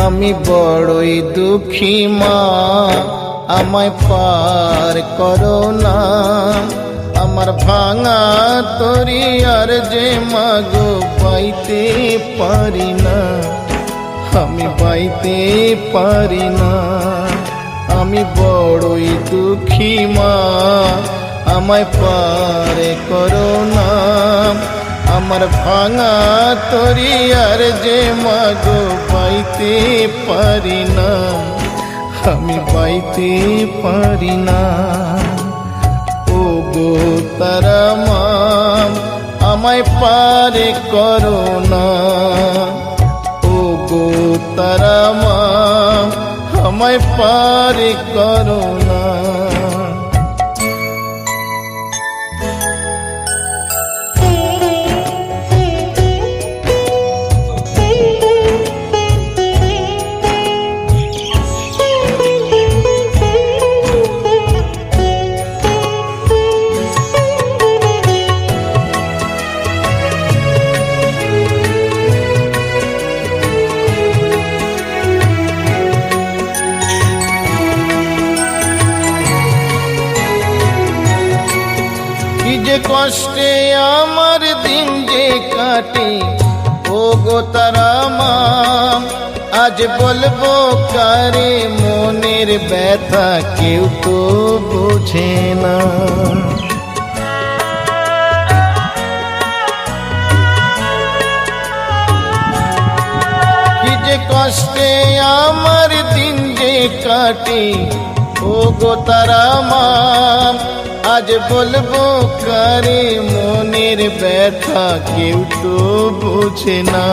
আমি বড়ই দুঃখী মা, আমায় পার করো না। আমার ভাঙা তরি আর যে মাগো পাইতে পারি না, আমি পাইতে পারি না। আমি বড়ই দুঃখী মা, আমায় পার করো না। আমার ভাঙা তরি আর যে মাগো পাইতে পারি না, আমি পাইতে পারি না। ও গো তারা মা, আমায় পারে করো না। ও গো তারা মা, আমায় পারে করো না। যে কষ্টে আমার দিন যে কাটে, ও গো তারা মা, আজ বলবো কারে মনের ব্যথা, কেউ তো বোঝে না। কি যে কষ্টে আমার দিন যে কাটে, ও গো তারা মা, আজ বলবো কারে মনের ব্যথা, কেউ তো বোঝে না।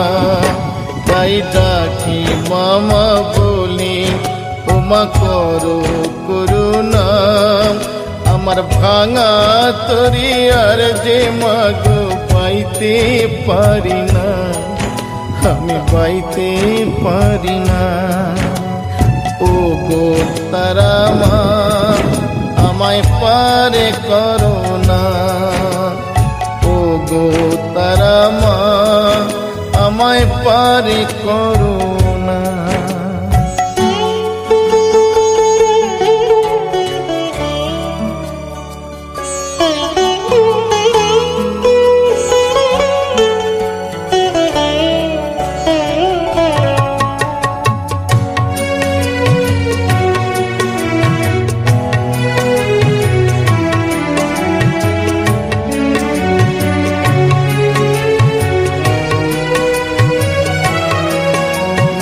তাই ডাকি মামা বলি, ওমা করো করুণা। আমার ভাঙা তরি আর যে মাগো পাইতে পারি না, আমি পাইতে পারি না। ও গো তারা মা, আমায় পারে করো না। ও গো তারা মা, আমায় পারে করো না।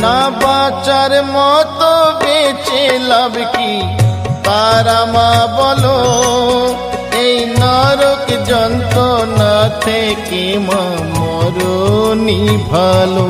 না বাঁচার মতো বেঁচে লাভ কি তারা মা বলো, এই নরক যন্ত্রণা থেকে মা মরণই ভালো।